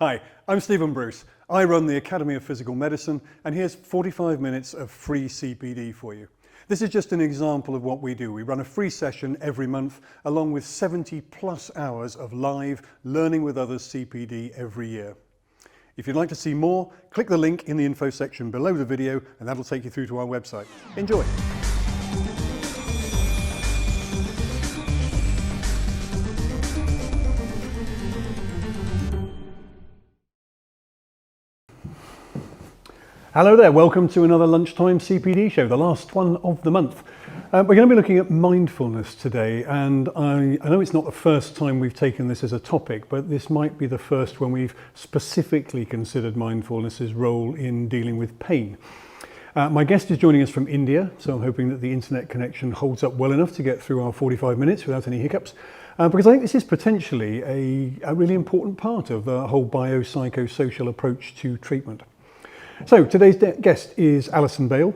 Hi, I'm Stephen Bruce. I run the Academy of Physical Medicine, and here's 45 minutes of free CPD for you. This is just an example of what we do. We run a free session every month, along with 70 plus hours of live learning with others CPD every year. If you'd like to see more, click the link in the info section below the video, and that'll take you through to our website. Enjoy. Hello there, welcome to another lunchtime CPD show, the last one of the month. We're going to be looking at mindfulness today, and I know it's not the first time we've taken this as a topic, but this might be the first when we've specifically considered mindfulness's role in dealing with pain. My guest is joining us from India, so I'm hoping that the internet connection holds up well enough to get through our 45 minutes without any hiccups, because I think this is potentially a really important part of the whole biopsychosocial approach to treatment. So today's guest is Alison Bale.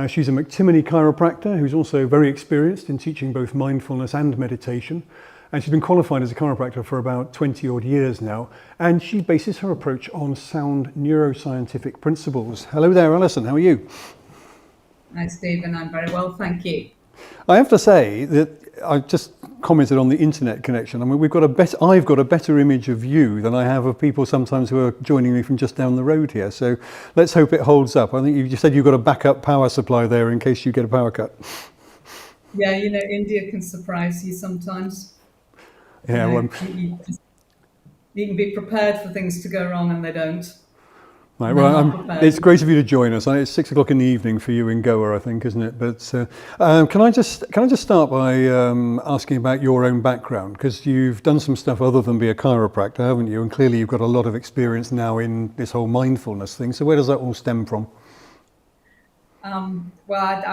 She's a McTimoney chiropractor who's also very experienced in teaching both mindfulness and meditation. And she's been qualified as a chiropractor for about 20 odd years now. And she bases her approach on sound neuroscientific principles. Hello there, Alison. How are you? Hi, Stephen. I'm very well, thank you. I have to say that I've just commented on the internet connection. I mean, I've got a better image of you than I have of people sometimes who are joining me from just down the road here. So let's hope it holds up. I think you said you've got a backup power supply there in case you get a power cut. Yeah, you know, India can surprise you sometimes. Yeah, You can be prepared for things to go wrong and they don't. Right, well, it's great of you to join us. It's 6 o'clock in the evening for you in Goa, I think, isn't it? But can I just start by asking about your own background, because you've done some stuff other than be a chiropractor, haven't you? And clearly you've got a lot of experience now in this whole mindfulness thing. So where does that all stem from? Well,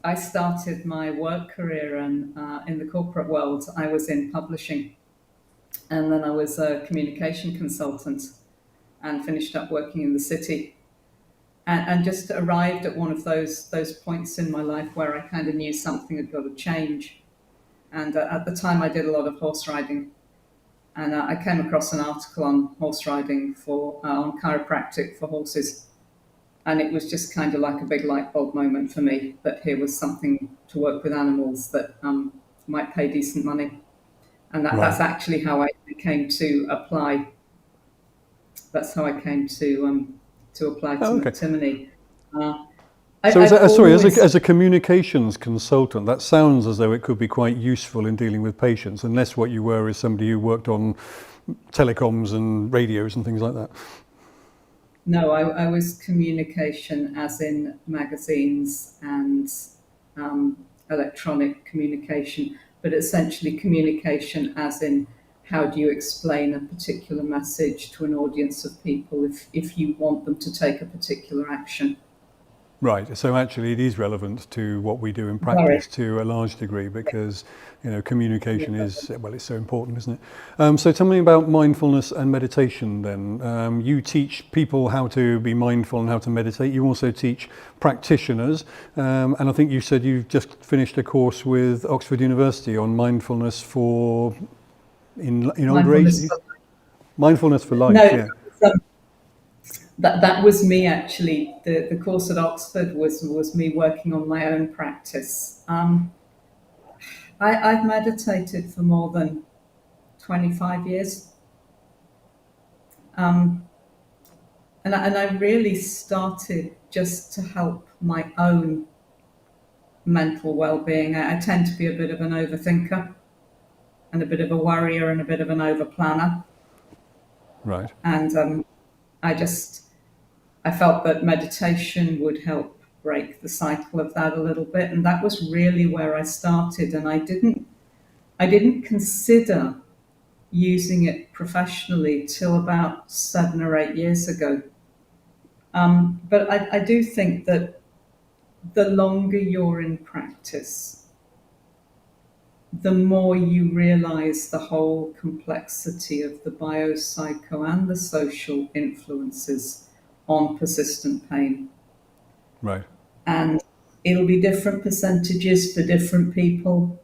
I started my work career in the corporate world. I was in publishing, and then I was a communication consultant, and finished up working in the city, and just arrived at one of those points in my life where I kind of knew something had got to change. And at the time I did a lot of horse riding, and I came across an article on horse riding on chiropractic for horses, and it was just kind of like a big light bulb moment for me that here was something to work with animals that might pay decent money, and that's actually how I came to apply. That's how I came to apply to McTimoney. As a communications consultant, that sounds as though it could be quite useful in dealing with patients, unless what you were is somebody who worked on telecoms and radios and things like that. No, I was communication as in magazines and electronic communication, but essentially communication as in how do you explain a particular message to an audience of people if you want them to take a particular action. Right, so actually it is relevant to what we do in practice to a large degree, because communication is, well, it's so important, isn't it? So tell me about mindfulness and meditation then. You teach people how to be mindful and how to meditate. You also teach practitioners, and I think you said you've just finished a course with Oxford University on mindfulness in older age. Mindfulness for life. No, yeah. That was me actually. The course at Oxford was me working on my own practice. I've meditated for more than 25 years. And I really started just to help my own mental well-being. I tend to be a bit of an overthinker, and a bit of a worrier, and a bit of an over-planner. Right. And I felt that meditation would help break the cycle of that a little bit, and that was really where I started. And I didn't consider using it professionally till about 7 or 8 years ago. But I do think that the longer you're in practice, the more you realize the whole complexity of the biopsycho and the social influences on persistent pain. Right. And it'll be different percentages for different people.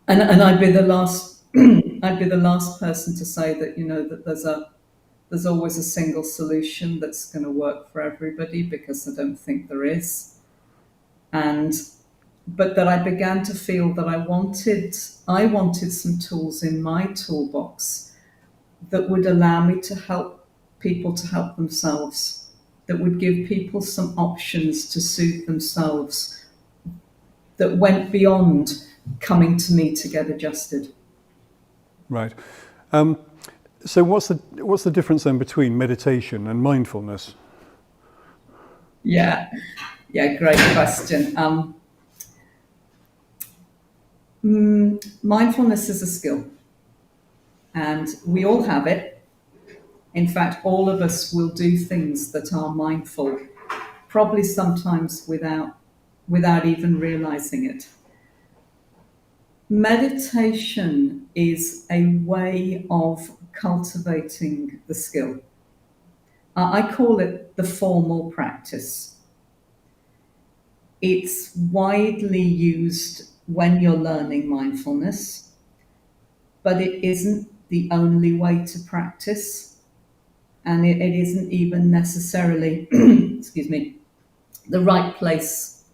And I'd be the last I'd be the last person to say that, that there's a there's always a single solution that's going to work for everybody, because I don't think there is. And but that I began to feel that I wanted some tools in my toolbox that would allow me to help people to help themselves, that would give people some options to soothe themselves, that went beyond coming to me to get adjusted. Right. So what's the difference then between meditation and mindfulness? Yeah, great question. Mindfulness is a skill, and we all have it. In fact, all of us will do things that are mindful, probably sometimes without even realizing it. Meditation is a way of cultivating the skill. I call it the formal practice. It's widely used when you're learning mindfulness, but it isn't the only way to practice, and it isn't even necessarily, excuse me, the right place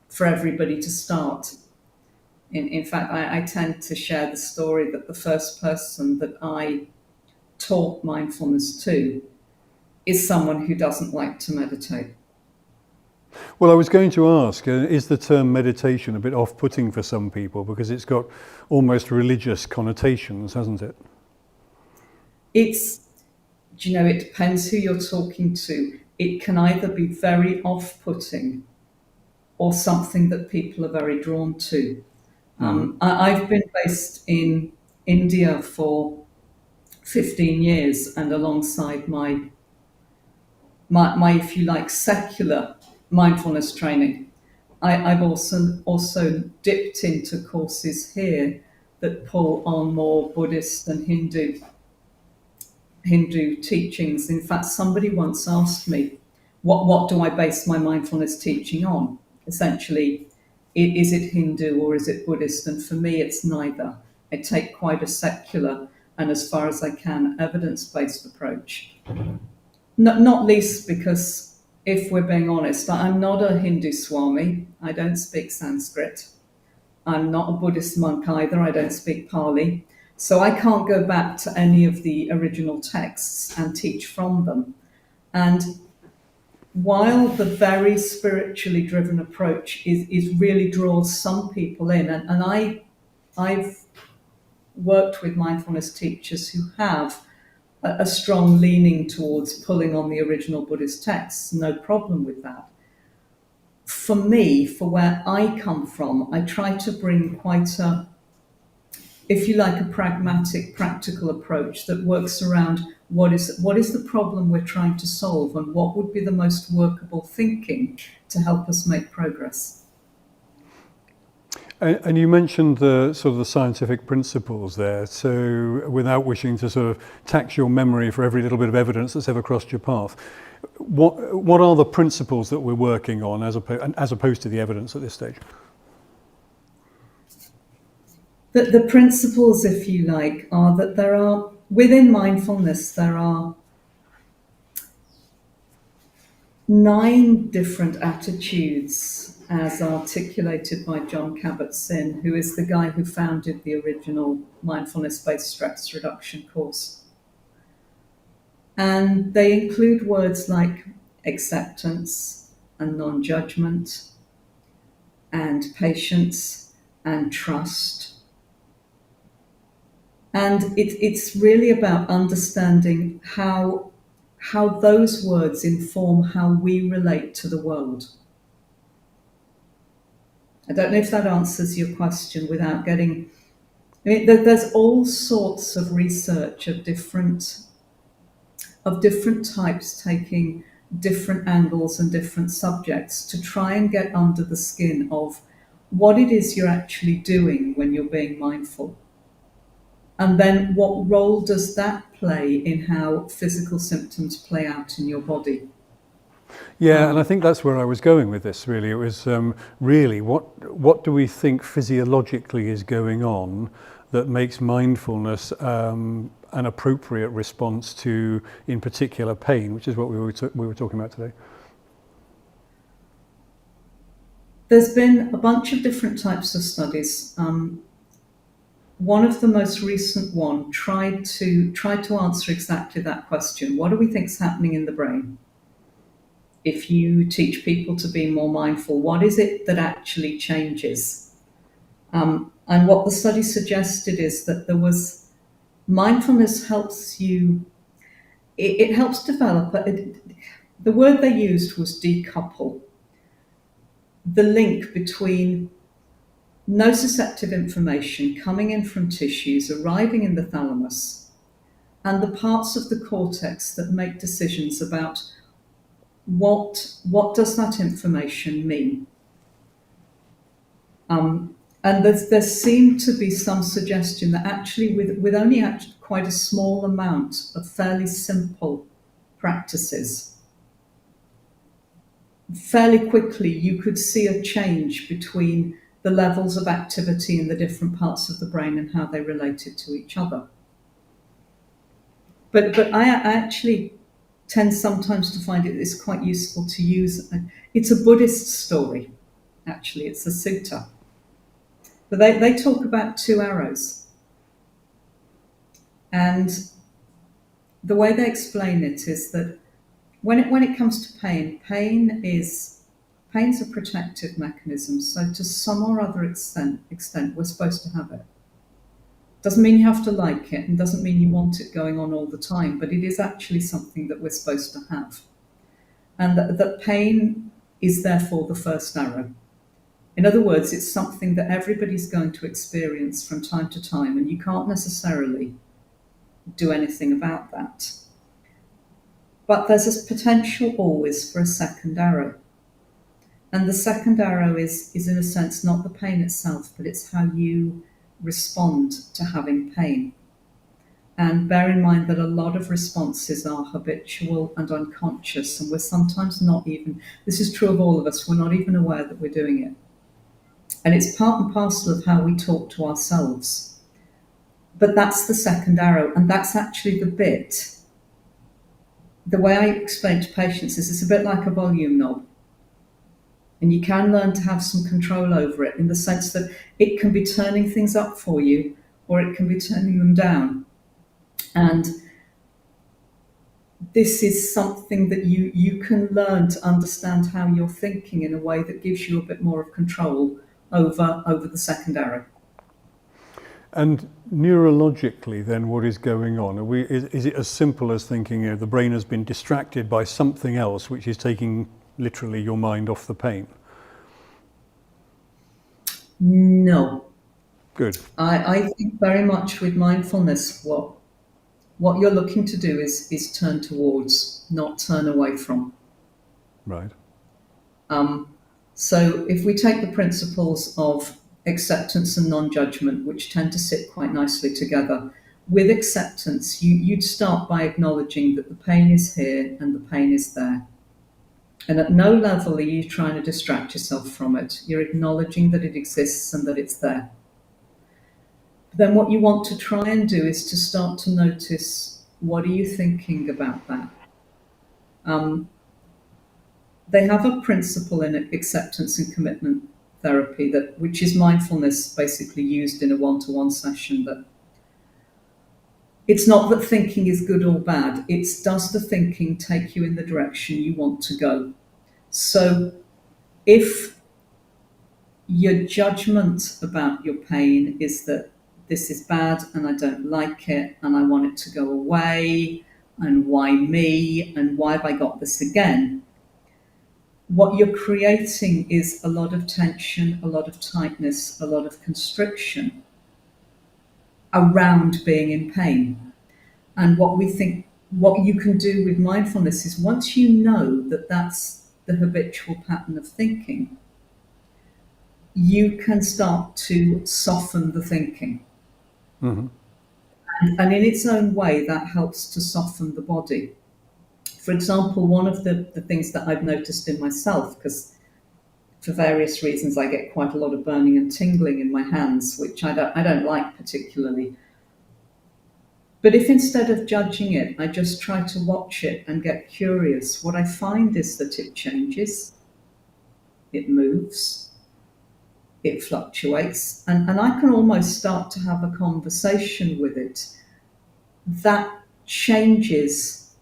for everybody to start. In fact, I tend to share the story that the first person that I taught mindfulness to is someone who doesn't like to meditate. Well, I was going to ask, is the term meditation a bit off-putting for some people because it's got almost religious connotations, hasn't it? It depends who you're talking to. It can either be very off-putting or something that people are very drawn to. I've been based in India for 15 years, and alongside my, if you like, secular mindfulness training, I've also dipped into courses here that pull on more Buddhist and Hindu teachings. In fact, somebody once asked me, what do I base my mindfulness teaching on? Essentially, is it Hindu or is it Buddhist? And for me, it's neither. I take quite a secular and, as far as I can, evidence-based approach. Not least because, if we're being honest, I'm not a Hindu Swami. I don't speak Sanskrit. I'm not a Buddhist monk either. I don't speak Pali. So I can't go back to any of the original texts and teach from them. And while the very spiritually driven approach is really draws some people in, and I've worked with mindfulness teachers who have a strong leaning towards pulling on the original Buddhist texts, no problem with that. For me, for where I come from, I try to bring quite a, if you like, a pragmatic, practical approach that works around what is the problem we're trying to solve, and what would be the most workable thinking to help us make progress. And you mentioned the sort of the scientific principles there. So without wishing to sort of tax your memory for every little bit of evidence that's ever crossed your path, what are the principles that we're working on as opposed to the evidence at this stage? The principles, if you like, are that there are, within mindfulness, there are 9 different attitudes as articulated by John Kabat-Zinn, who is the guy who founded the original mindfulness-based stress reduction course. And they include words like acceptance and non-judgment and patience and trust. And it's really about understanding how those words inform how we relate to the world. I don't know if that answers your question without getting... there's all sorts of research of different types taking different angles and different subjects to try and get under the skin of what it is you're actually doing when you're being mindful. And then what role does that play in how physical symptoms play out in your body? Yeah, and I think that's where I was going with this, really. It was really, what do we think physiologically is going on that makes mindfulness an appropriate response to, in particular, pain, which is what we were talking about today? There's been a bunch of different types of studies. One of the most recent one tried to answer exactly that question. What do we think is happening in the brain? If you teach people to be more mindful, what is it that actually changes? And what the study suggested is that mindfulness helps you, it helps develop, the word they used was decouple the link between nociceptive information coming in from tissues, arriving in the thalamus, and the parts of the cortex that make decisions about what does that information mean. And there seemed to be some suggestion that actually with only quite a small amount of fairly simple practices, fairly quickly you could see a change between the levels of activity in the different parts of the brain and how they related to each other. But I actually tend sometimes to find it is quite useful to use. It's a Buddhist story, actually. It's a sutta. But they talk about two arrows. And the way they explain it is that when it comes to pain's a protective mechanism. So to some or other extent, we're supposed to have it. Doesn't mean you have to like it, and doesn't mean you want it going on all the time, but it is actually something that we're supposed to have. And that pain is therefore the first arrow. In other words, it's something that everybody's going to experience from time to time, and you can't necessarily do anything about that. But there's a potential always for a second arrow. And the second arrow is in a sense not the pain itself, but it's how you respond to having pain. And bear in mind that a lot of responses are habitual and unconscious, and we're sometimes not even, this is true of all of us, we're not even aware that we're doing it. And it's part and parcel of how we talk to ourselves. But that's the second arrow, and that's actually the bit. The way I explain to patients is it's a bit like a volume knob. And you can learn to have some control over it in the sense that it can be turning things up for you, or it can be turning them down. And this is something that you can learn to understand how you're thinking in a way that gives you a bit more of control over the second arrow. And neurologically, then, what is going on? Is it as simple as thinking the brain has been distracted by something else, which is taking literally your mind off the pain? No. Good. I think very much with mindfulness, what you're looking to do is turn towards, not turn away from. Right. So if we take the principles of acceptance and non-judgment, which tend to sit quite nicely together, with acceptance, you'd start by acknowledging that the pain is here and the pain is there. And at no level are you trying to distract yourself from it. You're acknowledging that it exists and that it's there. Then what you want to try and do is to start to notice, what are you thinking about that? They have a principle in acceptance and commitment therapy, which is mindfulness basically used in a one-to-one session, that it's not that thinking is good or bad, it's does the thinking take you in the direction you want to go? So if your judgment about your pain is that this is bad and I don't like it and I want it to go away, and why me, and why have I got this again? What you're creating is a lot of tension, a lot of tightness, a lot of constriction around being in pain. And what you can do with mindfulness is, once you know that that's the habitual pattern of thinking, you can start to soften the thinking. Mm-hmm. And in its own way, that helps to soften the body. For example, one of the things that I've noticed in myself, because for various reasons I get quite a lot of burning and tingling in my hands, which I don't like particularly. But if instead of judging it, I just try to watch it and get curious, what I find is that it changes, it moves, it fluctuates, and I can almost start to have a conversation with it that changes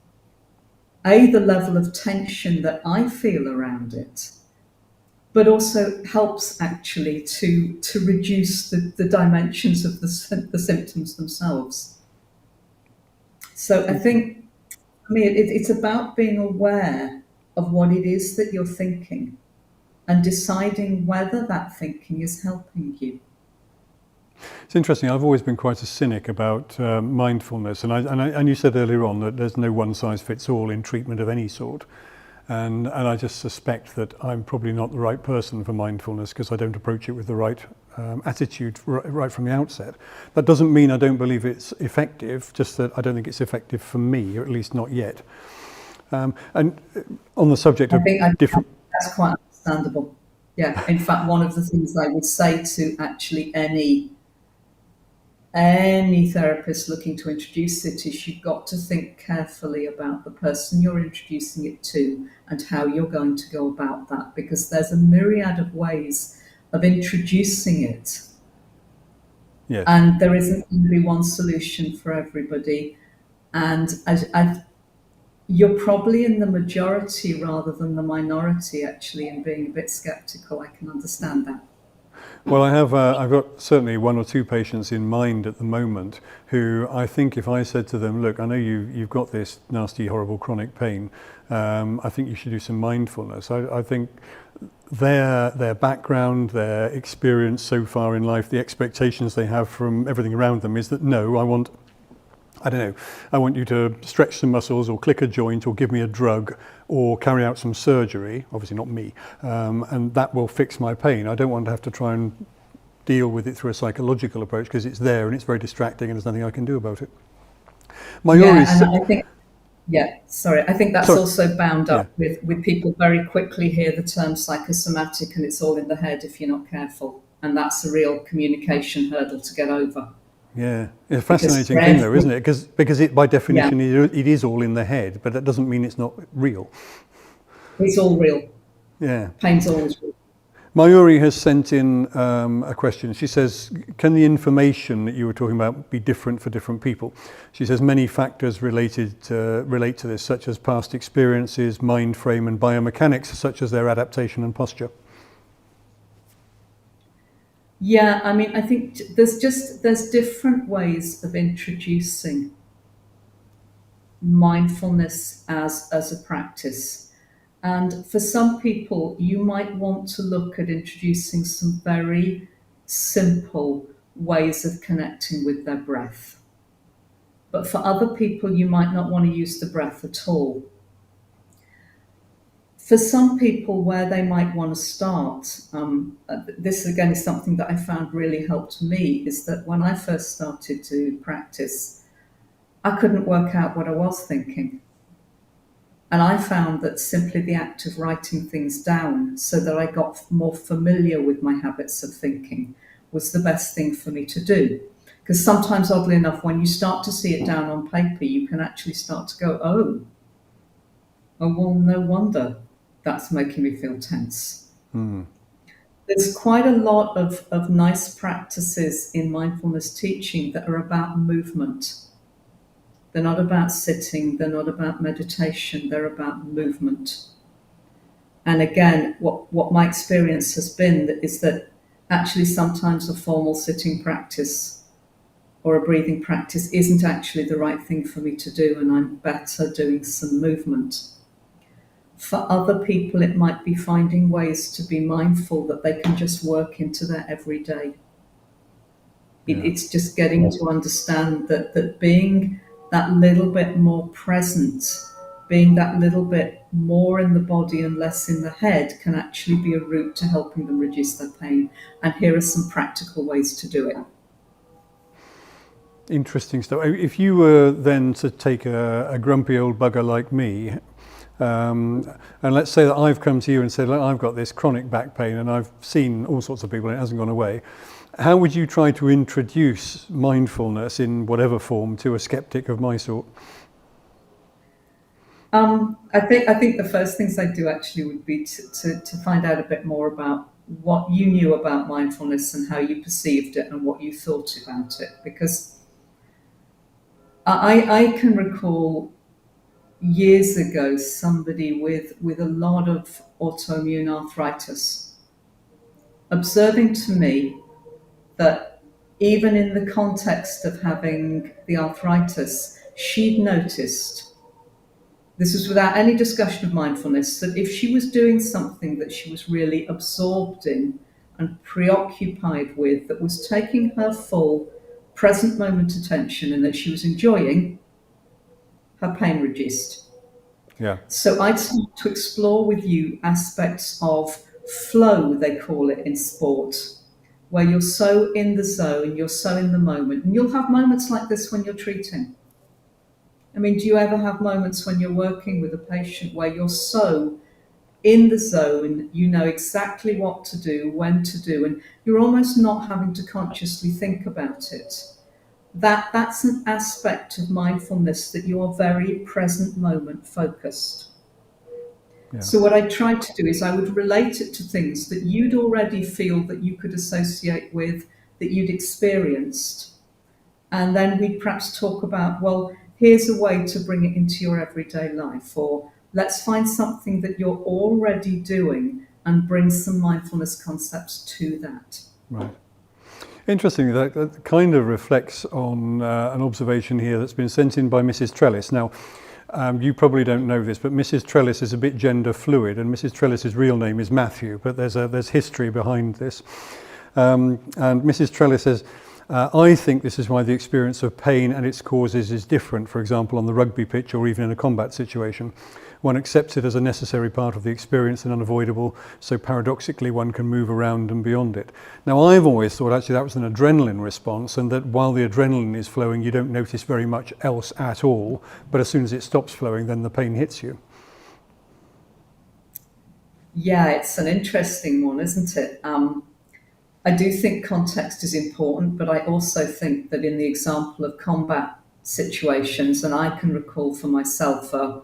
the level of tension that I feel around it, but also helps actually to reduce the dimensions of the symptoms themselves. So I think, it's about being aware of what it is that you're thinking and deciding whether that thinking is helping you. It's interesting. I've always been quite a cynic about mindfulness, and you said earlier on that there's no one size fits all in treatment of any sort, and I just suspect that I'm probably not the right person for mindfulness because I don't approach it with the right attitude right from the outset. That doesn't mean I don't believe it's effective, just that I don't think it's effective for me, or at least not yet. And on the subject of different... That's quite understandable. Yeah, in fact, one of the things I would say to actually any therapist looking to introduce it is you've got to think carefully about the person you're introducing it to and how you're going to go about that, because there's a myriad of ways of introducing it. Yes. And there isn't going to be one solution for everybody. And you're probably in the majority rather than the minority, actually, in being a bit skeptical. I can understand that. Well, I've got certainly one or two patients in mind at the moment who I think if I said to them, look, I know you've got this nasty, horrible chronic pain, I think you should do some mindfulness. I think their background, their experience so far in life, the expectations they have from everything around them is that, no, I want you to stretch some muscles or click a joint or give me a drug or carry out some surgery, obviously not me, and that will fix my pain. I don't want to have to try and deal with it through a psychological approach because it's there and it's very distracting and there's nothing I can do about it. I think that's also bound up with people very quickly hear the term psychosomatic and it's all in the head if you're not careful. And that's a real communication hurdle to get over. Yeah, it's a fascinating thing though, isn't it? Because it, by definition, it is all in the head, but that doesn't mean it's not real. It's all real. Yeah. Pain's always real. Mayuri has sent in a question. She says, can the information that you were talking about be different for different people? She says many factors relate to this, such as past experiences, mind frame and biomechanics, such as their adaptation and posture. Yeah, I think there's different ways of introducing mindfulness as a practice. And for some people, you might want to look at introducing some very simple ways of connecting with their breath. But for other people, you might not want to use the breath at all. For some people, where they might want to start, this again is something that I found really helped me, is that when I first started to practice, I couldn't work out what I was thinking. And I found that simply the act of writing things down so that I got more familiar with my habits of thinking was the best thing for me to do. Because sometimes, oddly enough, when you start to see it down on paper, you can actually start to go, oh well, no wonder that's making me feel tense. There's quite a lot of nice practices in mindfulness teaching that are about movement. They're not about sitting, they're not about meditation, they're about movement. And again, what my experience has been is that actually sometimes a formal sitting practice or a breathing practice isn't actually the right thing for me to do, and I'm better doing some movement. For other people, it might be finding ways to be mindful that they can just work into their everyday. It's just getting to understand that being that little bit more present, being that little bit more in the body and less in the head can actually be a route to helping them reduce their pain. And here are some practical ways to do it. Interesting stuff. If you were then to take a grumpy old bugger like me, and let's say that I've come to you and said, look, I've got this chronic back pain and I've seen all sorts of people and it hasn't gone away. How would you try to introduce mindfulness in whatever form to a skeptic of my sort? I think the first things I'd do actually would be to find out a bit more about what you knew about mindfulness and how you perceived it and what you thought about it. Because I can recall years ago somebody with a lot of autoimmune arthritis observing to me that even in the context of having the arthritis, she'd noticed, this was without any discussion of mindfulness, that if she was doing something that she was really absorbed in and preoccupied with, that was taking her full present moment attention and that she was enjoying, her pain reduced. Yeah. So I'd start to explore with you aspects of flow, they call it in sport, where you're so in the zone, you're so in the moment. And you'll have moments like this when you're treating. I mean, do you ever have moments when you're working with a patient where you're so in the zone, you know exactly what to do, when to do, and you're almost not having to consciously think about it? That's an aspect of mindfulness, that you are very present moment focused. Yeah. So what I tried to do is I would relate it to things that you'd already feel that you could associate with, that you'd experienced. And then we'd perhaps talk about, well, here's a way to bring it into your everyday life, or let's find something that you're already doing and bring some mindfulness concepts to that. Right. Interesting, that kind of reflects on an observation here that's been sent in by Mrs. Trellis. Now, you probably don't know this, but Mrs. Trellis is a bit gender fluid, and Mrs. Trellis's real name is Matthew, but there's history behind this. And Mrs. Trellis says, I think this is why the experience of pain and its causes is different, for example, on the rugby pitch or even in a combat situation. One accepts it as a necessary part of the experience and unavoidable, so paradoxically one can move around and beyond it. Now, I've always thought actually that was an adrenaline response, and that while the adrenaline is flowing, you don't notice very much else at all, but as soon as it stops flowing, then the pain hits you. Yeah, it's an interesting one, isn't it? I do think context is important, but I also think that in the example of combat situations, and I can recall for myself a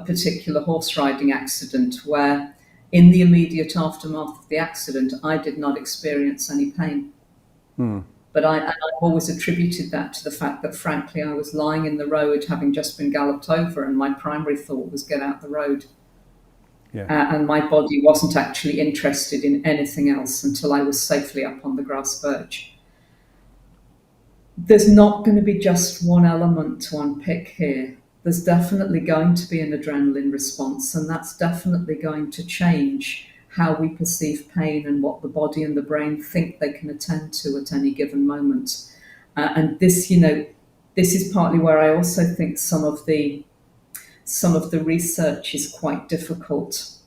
particular horse riding accident where in the immediate aftermath of the accident, I did not experience any pain. But I've always attributed that to the fact that, frankly, I was lying in the road having just been galloped over, and my primary thought was get out the road. Yeah. And my body wasn't actually interested in anything else until I was safely up on the grass verge. There's not going to be just one element to unpick here. There's definitely going to be an adrenaline response, and that's definitely going to change how we perceive pain and what the body and the brain think they can attend to at any given moment. And this, this is partly where I also think some of the research is quite difficult.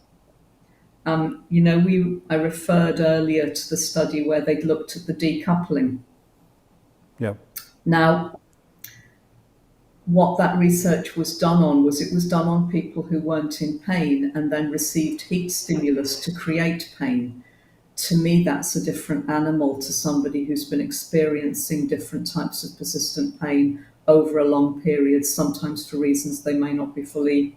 I referred earlier to the study where they'd looked at the decoupling. Yeah. Now, what that research was done on was it was done on people who weren't in pain and then received heat stimulus to create pain. To me, that's a different animal to somebody who's been experiencing different types of persistent pain over a long period, sometimes for reasons they may not be fully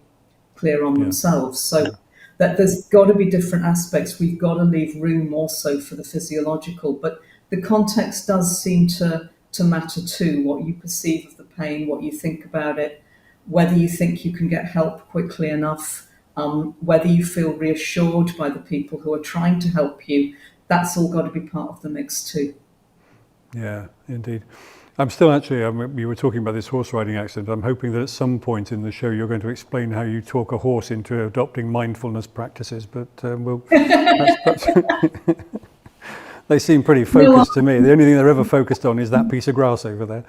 clear on themselves. So that there's got to be different aspects. We've got to leave room also for the physiological, but the context does seem to matter too, what you perceive of the pain, what you think about it, whether you think you can get help quickly enough, whether you feel reassured by the people who are trying to help you. That's all got to be part of the mix too. Yeah, indeed. I'm still actually, you were talking about this horse riding accident. I'm hoping that at some point in the show you're going to explain how you talk a horse into adopting mindfulness practices, but that's they seem pretty focused to me. The only thing they're ever focused on is that piece of grass over there.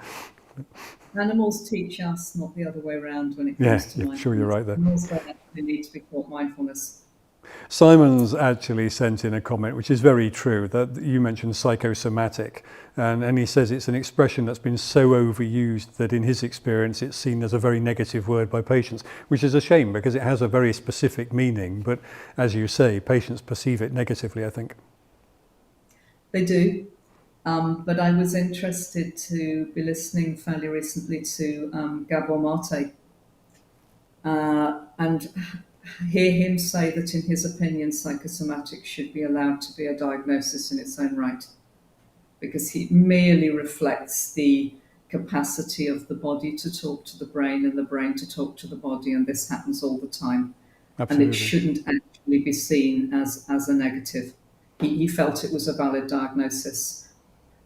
Animals teach us, not the other way around when it comes to mindfulness. Sure, you're right there. Animals don't actually need to be taught mindfulness. Simon's actually sent in a comment, which is very true, that you mentioned psychosomatic, and he says it's an expression that's been so overused that in his experience it's seen as a very negative word by patients, which is a shame because it has a very specific meaning, but as you say, patients perceive it negatively, I think. They do. But I was interested to be listening fairly recently to Gabor Mate and hear him say that, in his opinion, psychosomatics should be allowed to be a diagnosis in its own right, because it merely reflects the capacity of the body to talk to the brain and the brain to talk to the body, and this happens all the time. And it Absolutely. shouldn't actually be seen as a negative. He felt it was a valid diagnosis.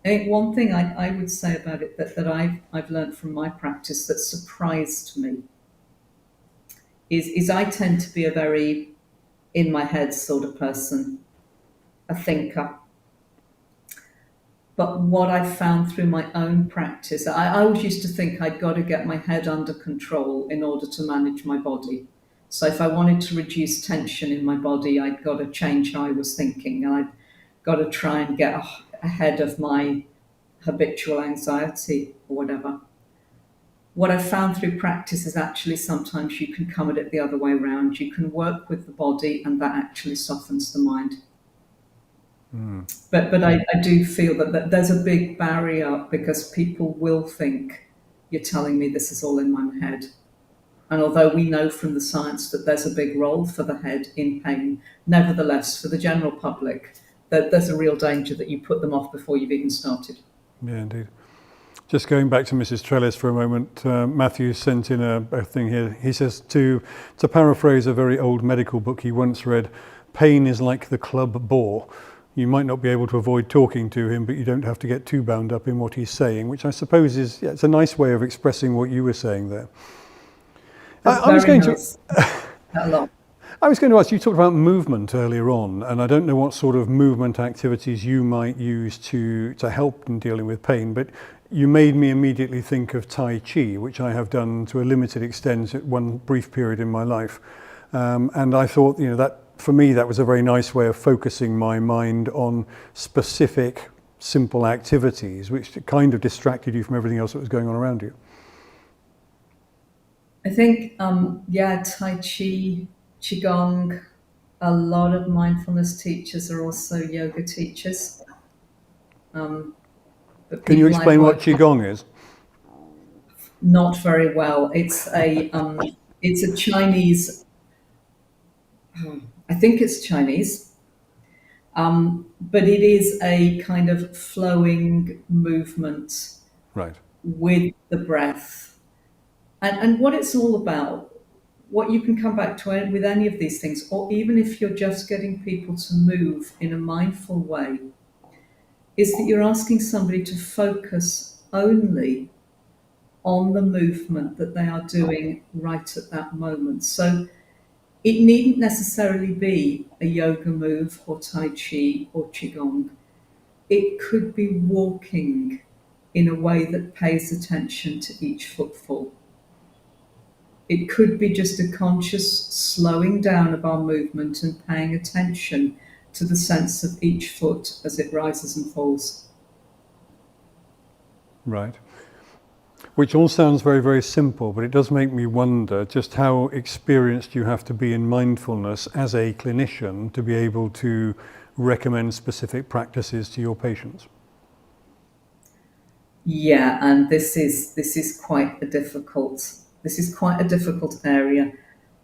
I think one thing I would say about it that I've learned from my practice that surprised me is I tend to be a very in my head sort of person, a thinker. But what I found through my own practice, I always used to think I'd got to get my head under control in order to manage my body. So if I wanted to reduce tension in my body, I'd got to change how I was thinking. I'd got to try and get ahead of my habitual anxiety or whatever. What I found through practice is actually sometimes you can come at it the other way around. You can work with the body, and that actually softens the mind. But I do feel that there's a big barrier, because people will think you're telling me this is all in my head. And although we know from the science that there's a big role for the head in pain, nevertheless, for the general public, there's a real danger that you put them off before you've even started. Yeah, indeed. Just going back to Mrs. Trellis for a moment, Matthew sent in a thing here. He says, to paraphrase a very old medical book he once read, pain is like the club bore. You might not be able to avoid talking to him, but you don't have to get too bound up in what he's saying, which I suppose is, it's a nice way of expressing what you were saying there. That's I was very going nice. A lot. I was going to ask, you talked about movement earlier on, and I don't know what sort of movement activities you might use to help in dealing with pain, but you made me immediately think of Tai Chi, which I have done to a limited extent at one brief period in my life. And I thought, that for me, that was a very nice way of focusing my mind on specific, simple activities, which kind of distracted you from everything else that was going on around you. I think, Tai Chi, Qigong, a lot of mindfulness teachers are also yoga teachers. But Can you people I explain what work Qigong is? not very well. It's a Chinese. I think it's Chinese, but it is a kind of flowing movement Right. with the breath, and what it's all about. What you can come back to with any of these things, or even if you're just getting people to move in a mindful way, is that you're asking somebody to focus only on the movement that they are doing right at that moment. So it needn't necessarily be a yoga move or Tai Chi or Qigong. It could be walking in a way that pays attention to each footfall. It could be just a conscious slowing down of our movement and paying attention to the sense of each foot as it rises and falls. Right. Which all sounds very, very simple, but it does make me wonder just how experienced you have to be in mindfulness as a clinician to be able to recommend specific practices to your patients. Yeah, and this is quite a difficult area.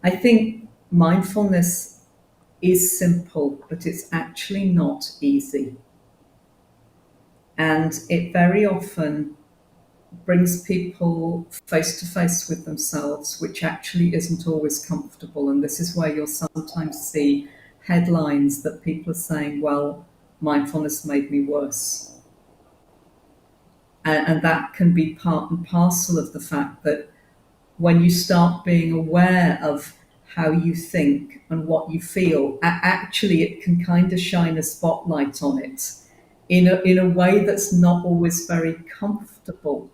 I think mindfulness is simple, but it's actually not easy. And it very often brings people face to face with themselves, which actually isn't always comfortable. And this is where you'll sometimes see headlines that people are saying, well, mindfulness made me worse. And that can be part and parcel of the fact that when you start being aware of how you think and what you feel, actually it can kind of shine a spotlight on it in a way that's not always very comfortable.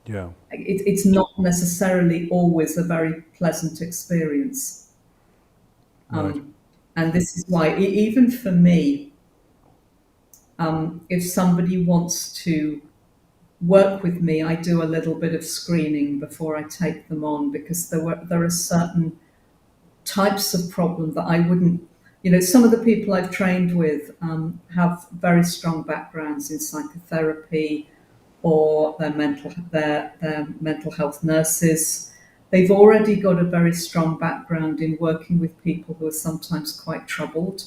Yeah. It's not necessarily always a very pleasant experience. Right. And this is why, even for me, if somebody wants to work with me, I do a little bit of screening before I take them on, because there are certain types of problem that I wouldn't some of the people I've trained with have very strong backgrounds in psychotherapy, or their mental health nurses. They've already got a very strong background in working with people who are sometimes quite troubled.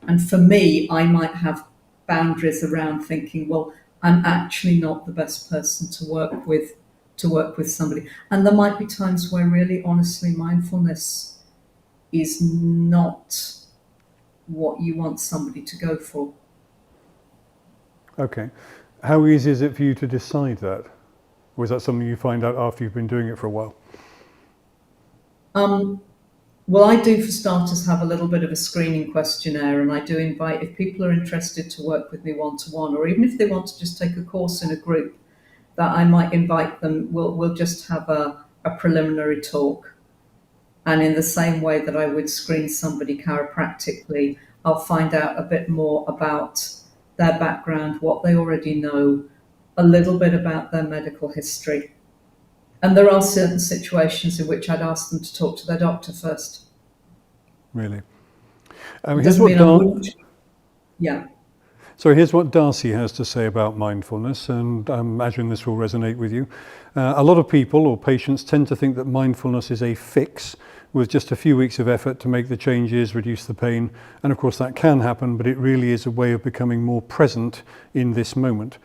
And for me, I might have boundaries around thinking, well, I'm actually not the best person to work with somebody. And there might be times where really honestly mindfulness is not what you want somebody to go for. Okay. How easy is it for you to decide that? Or is that something you find out after you've been doing it for a while? Well, I do, for starters, have a little bit of a screening questionnaire, and I do invite, if people are interested to work with me one-to-one, or even if they want to just take a course in a group, that I might invite them. We'll just have a preliminary talk. And in the same way that I would screen somebody chiropractically, I'll find out a bit more about their background, what they already know, a little bit about their medical history. And there are certain situations in which I'd ask them to talk to their doctor first. Really? It Here's doesn't what mean I wouldn't. Yeah. So here's what Darcy has to say about mindfulness, and I imagine this will resonate with you. A lot of people or patients tend to think that mindfulness is a fix with just a few weeks of effort to make the changes, reduce the pain, and of course that can happen, but it really is a way of becoming more present in this moment.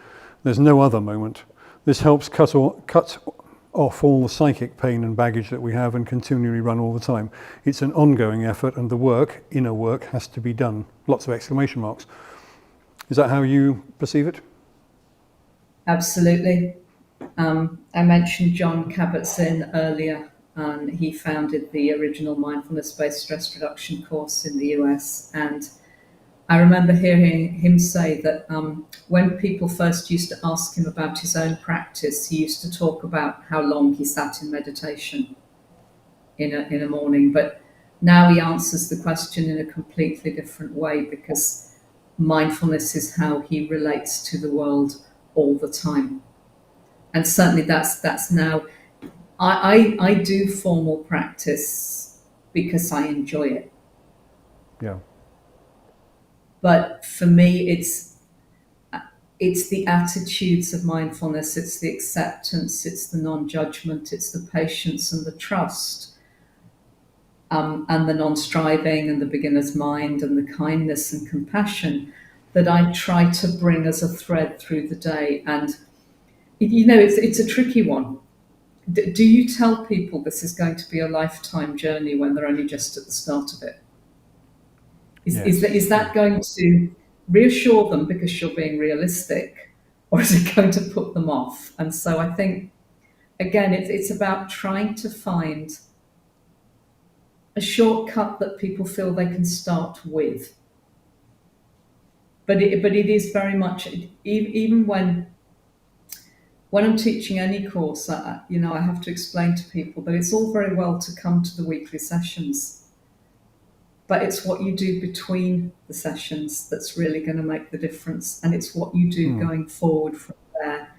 There's no other moment. This helps cut off all the psychic pain and baggage that we have and continually run all the time. It's an ongoing effort, and the work, inner work, has to be done. Lots of exclamation marks. Is that how you perceive it? Absolutely. I mentioned John Kabat-Zinn earlier, and he founded the original mindfulness-based stress reduction course in the US. And I remember hearing him say that when people first used to ask him about his own practice, he used to talk about how long he sat in meditation in a morning. But now he answers the question in a completely different way, because mindfulness is how he relates to the world all the time. And certainly that's now, I do formal practice because I enjoy it. Yeah. But for me, it's the attitudes of mindfulness, it's the acceptance, it's the non-judgment, it's the patience and the trust, and the non-striving and the beginner's mind and the kindness and compassion that I try to bring as a thread through the day. And it's a tricky one. Do you tell people this is going to be a lifetime journey when they're only just at the start of it? Is that going to reassure them because you're being realistic, or is it going to put them off? And so I think, again, it's about trying to find a shortcut that people feel they can start with. But it is very much, even when I'm teaching any course, I have to explain to people that it's all very well to come to the weekly sessions, but it's what you do between the sessions that's really going to make the difference, and it's what you do going forward from there.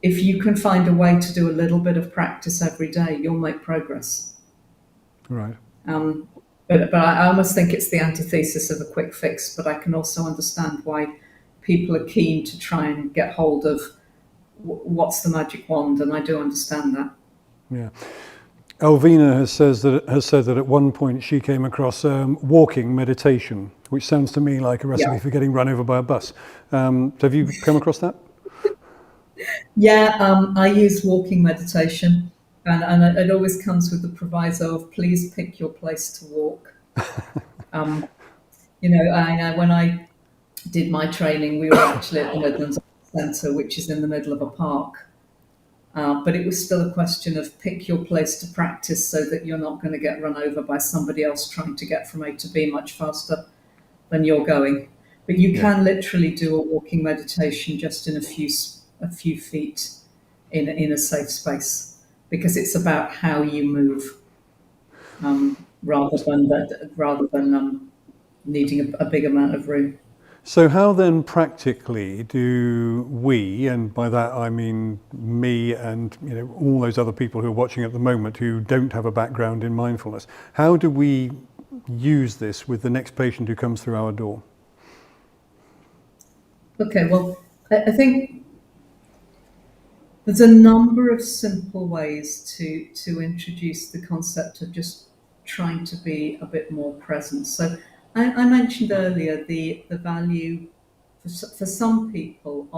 If you can find a way to do a little bit of practice every day, you'll make progress. Right. But I almost think it's the antithesis of a quick fix, but I can also understand why people are keen to try and get hold of what's the magic wand, and I do understand that. Yeah. Alvina has said that at one point she came across walking meditation, which sounds to me like a recipe for getting run over by a bus. Have you come across that? Yeah, I use walking meditation, and it always comes with the proviso of please pick your place to walk. When I did my training, we were actually at the Midlands Centre, which is in the middle of a park. But it was still a question of pick your place to practice so that you're not going to get run over by somebody else trying to get from A to B much faster than you're going. But you can literally do a walking meditation just in a few feet in a safe space, because it's about how you move, rather than needing a big amount of room. So how then practically do we, and by that I mean me and all those other people who are watching at the moment who don't have a background in mindfulness, how do we use this with the next patient who comes through our door? Okay, well, I think there's a number of simple ways to introduce the concept of just trying to be a bit more present. So I mentioned earlier the value for some people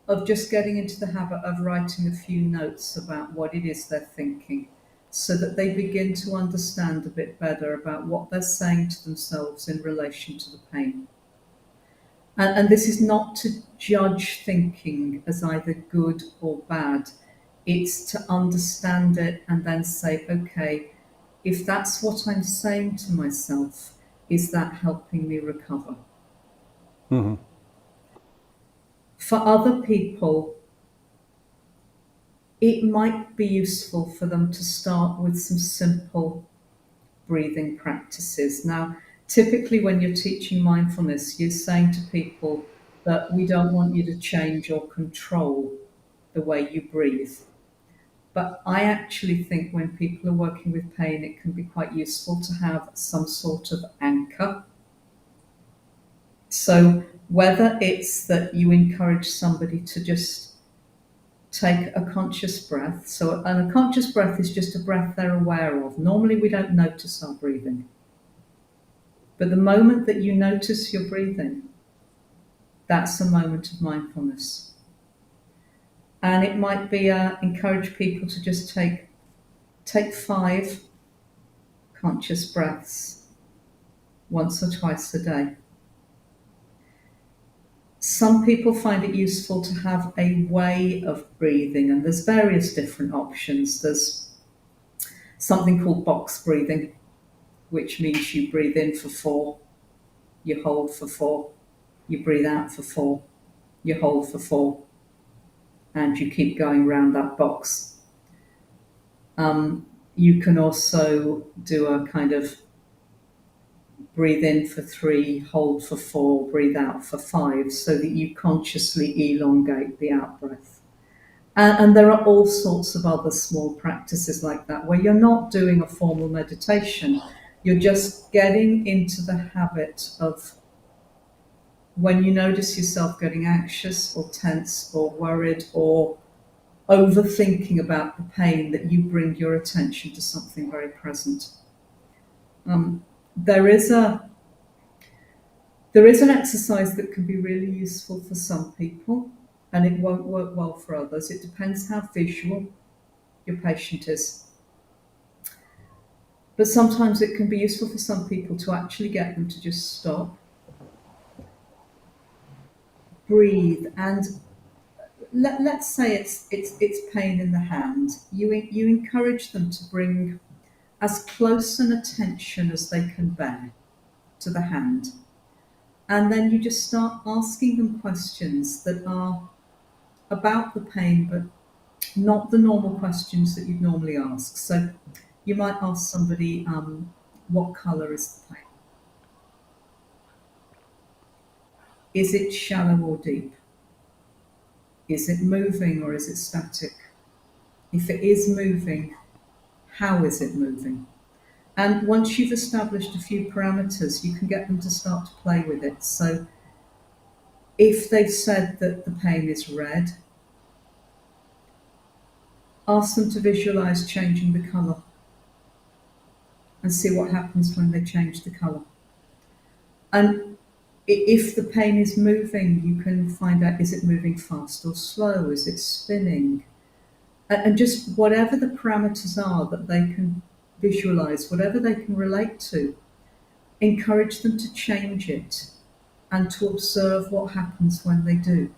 of just getting into the habit of writing a few notes about what it is they're thinking, so that they begin to understand a bit better about what they're saying to themselves in relation to the pain. And this is not to judge thinking as either good or bad. It's to understand it and then say, okay, if that's what I'm saying to myself, is that helping me recover? Hmm. For other people, it might be useful for them to start with some simple breathing practices. Now, typically when you're teaching mindfulness, you're saying to people that we don't want you to change or control the way you breathe. But I actually think when people are working with pain, it can be quite useful to have some sort of anchor. So whether it's that you encourage somebody to just take a conscious breath. So, and a conscious breath is just a breath they're aware of. Normally we don't notice our breathing. But the moment that you notice your breathing, that's a moment of mindfulness. And it might be encourage people to just take 5 conscious breaths once or twice a day. Some people find it useful to have a way of breathing, and there's various different options. There's something called box breathing, which means you breathe in for 4, you hold for 4, you breathe out for 4, you hold for 4, and you keep going around that box. You can also do a kind of breathe in for 3, hold for 4, breathe out for 5, so that you consciously elongate the out breath. And there are all sorts of other small practices like that, where you're not doing a formal meditation, you're just getting into the habit of, when you notice yourself getting anxious or tense or worried or overthinking about the pain, that you bring your attention to something very present. There is an exercise that can be really useful for some people, and it won't work well for others. It depends how visual your patient is. But sometimes it can be useful for some people to actually get them to just stop, breathe, and let's say it's pain in the hand. You encourage them to bring as close an attention as they can bear to the hand. And then you just start asking them questions that are about the pain, but not the normal questions that you'd normally ask. So you might ask somebody, what colour is the pain? Is it shallow or deep? Is it moving or is it static? If it is moving, how is it moving? And once you've established a few parameters, you can get them to start to play with it. So if they've said that the pain is red, ask them to visualize changing the colour and see what happens when they change the colour. And if the pain is moving, you can find out, is it moving fast or slow? Is it spinning? And just whatever the parameters are that they can visualize, whatever they can relate to, encourage them to change it and to observe what happens when they do.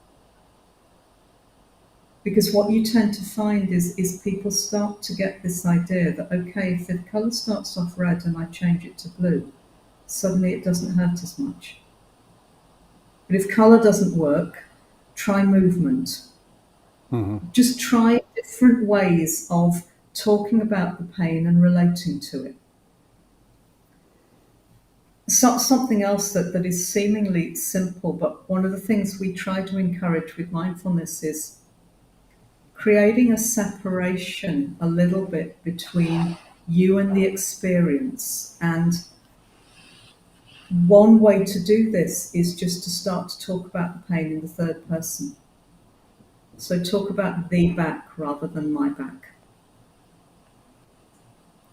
Because what you tend to find is people start to get this idea that, okay, if the colour starts off red and I change it to blue, suddenly it doesn't hurt as much. But if colour doesn't work, try movement. Hmm. Just try different ways of talking about the pain and relating to it. Something else that is seemingly simple, but one of the things we try to encourage with mindfulness is creating a separation a little bit between you and the experience. And one way to do this is just to start to talk about the pain in the third person. So talk about the back rather than my back.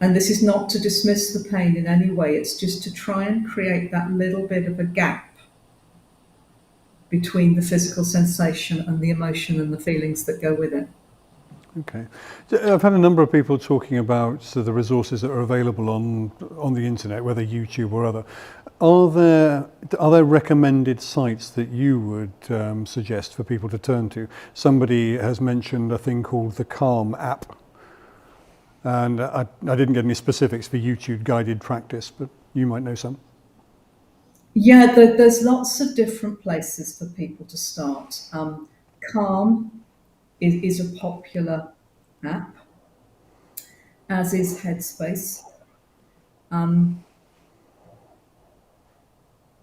And this is not to dismiss the pain in any way, it's just to try and create that little bit of a gap between the physical sensation and the emotion and the feelings that go with it. Okay. I've had a number of people talking about the resources that are available on the internet, whether YouTube or other. Are there recommended sites that you would suggest for people to turn to? Somebody has mentioned a thing called the Calm app. And I didn't get any specifics for YouTube guided practice, but you might know some. Yeah, there's lots of different places for people to start. Calm is a popular app, as is Headspace.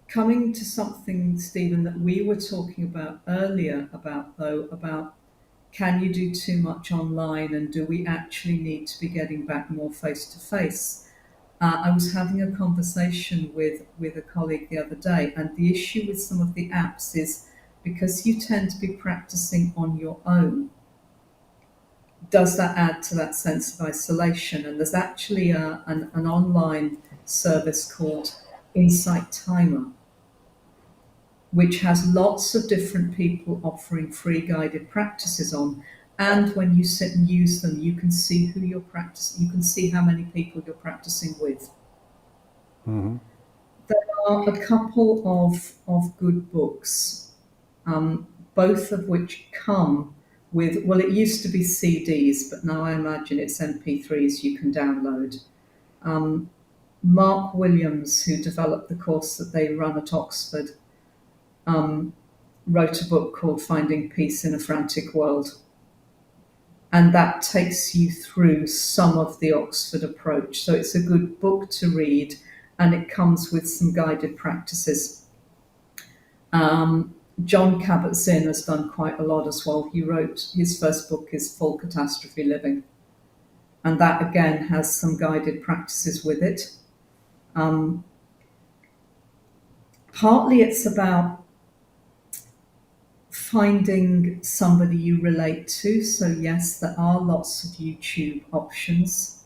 Coming to something, Stephen, that we were talking about earlier about can you do too much online and do we actually need to be getting back more face to face? I was having a conversation with a colleague the other day, and the issue with some of the apps is because you tend to be practicing on your own, does that add to that sense of isolation? And there's actually an online service called Insight Timer, which has lots of different people offering free guided practices on. And when you sit and use them, you can see who you're practicing, you can see how many people you're practicing with. Mm-hmm. There are a couple of good books, both of which come with, well, it used to be CDs, but now I imagine it's MP3s you can download. Mark Williams, who developed the course that they run at Oxford, wrote a book called Finding Peace in a Frantic World. And that takes you through some of the Oxford approach. So it's a good book to read, and it comes with some guided practices. John Kabat-Zinn has done quite a lot as well. He wrote, his first book is Full Catastrophe Living. And that again has some guided practices with it. Partly it's about finding somebody you relate to. So yes, there are lots of YouTube options.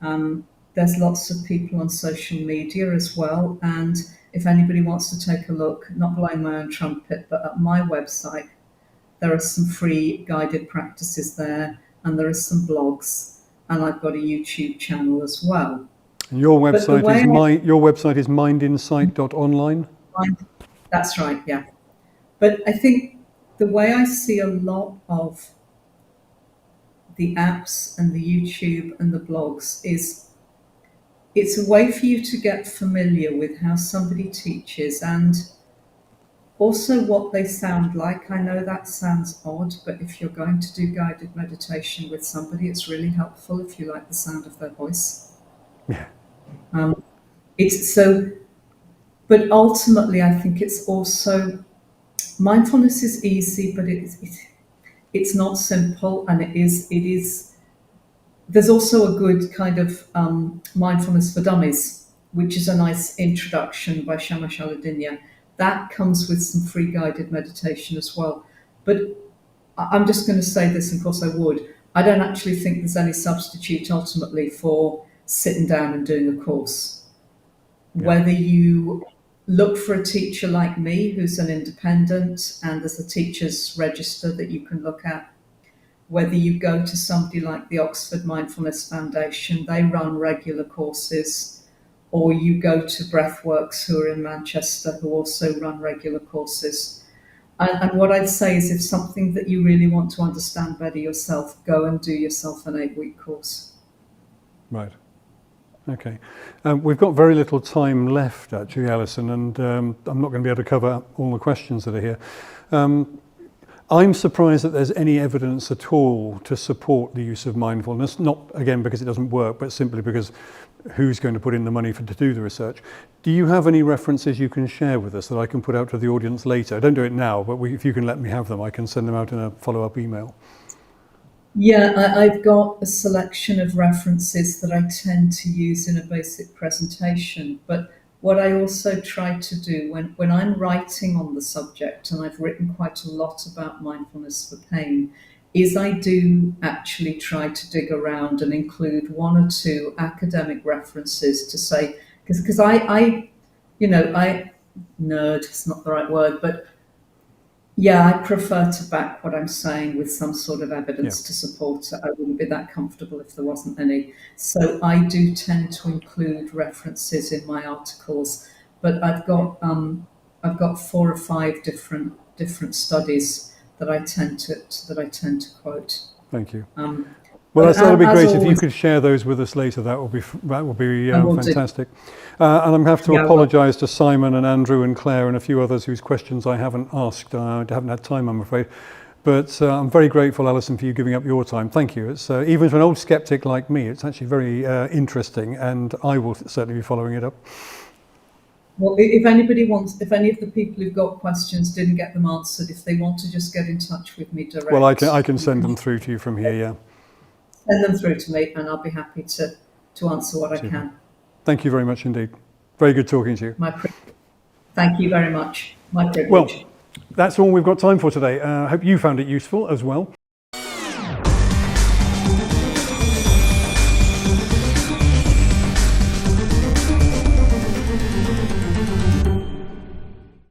There's lots of people on social media as well. And if anybody wants to take a look, not blowing my own trumpet, but at my website, there are some free guided practices there, and there are some blogs, and I've got a YouTube channel as well. Your website is mindinsight.online? That's right, yeah. But I think the way I see a lot of the apps and the YouTube and the blogs is it's a way for you to get familiar with how somebody teaches and also what they sound like. I know that sounds odd, but if you're going to do guided meditation with somebody, it's really helpful if you like the sound of their voice. Yeah. But ultimately, I think it's also, mindfulness is easy, but it's not simple, and it is. There's also a good kind of mindfulness for dummies, which is a nice introduction by Shamash Aladinia. That comes with some free guided meditation as well. But I'm just going to say this, and of course I would. I don't actually think there's any substitute ultimately for sitting down and doing a course. Yeah. Whether you look for a teacher like me who's an independent, and there's a teacher's register that you can look at, whether you go to somebody like the Oxford Mindfulness Foundation, they run regular courses, or you go to Breathworks, who are in Manchester, who also run regular courses. And what I'd say is, if something that you really want to understand better yourself, go and do yourself an 8-week course. Right. Okay. We've got very little time left, actually, Alison, and I'm not going to be able to cover all the questions that are here. I'm surprised that there's any evidence at all to support the use of mindfulness, not, again, because it doesn't work, but simply because who's going to put in the money to do the research. Do you have any references you can share with us that I can put out to the audience later? Don't do it now, but if you can let me have them, I can send them out in a follow-up email. Yeah, I've got a selection of references that I tend to use in a basic presentation. But what I also try to do when I'm writing on the subject, and I've written quite a lot about mindfulness for pain, is I do actually try to dig around and include one or two academic references to say, because I nerd, it's not the right word, but yeah, I prefer to back what I'm saying with some sort of Yeah, evidence to support it. I wouldn't be that comfortable if there wasn't any. So I do tend to include references in my articles, but I've got 4 or 5 different studies that I tend to quote. thank you. Um, Well, but that'll be as great if you always, could share those with us later. That will be I will do. fantastic. And I'm have to Yeah, I will. apologise to Simon and Andrew and Claire and a few others whose questions I haven't asked. I haven't had time, I'm afraid. But I'm very grateful, Alison, for you giving up your time. Thank you. It's even for an old skeptic like me, it's actually very interesting, and I will certainly be following it up. Well, if anybody wants, if any of the people who've got questions didn't get them answered, if they want to just get in touch with me Well, direct, I can you send can them through to you from here. Yeah, send them through to me, and I'll be happy to answer what I super. can. Thank you very much indeed. Very good talking to you. Thank you very much. My Well, privilege. that's all we've got time for today. I hope you found it useful as well.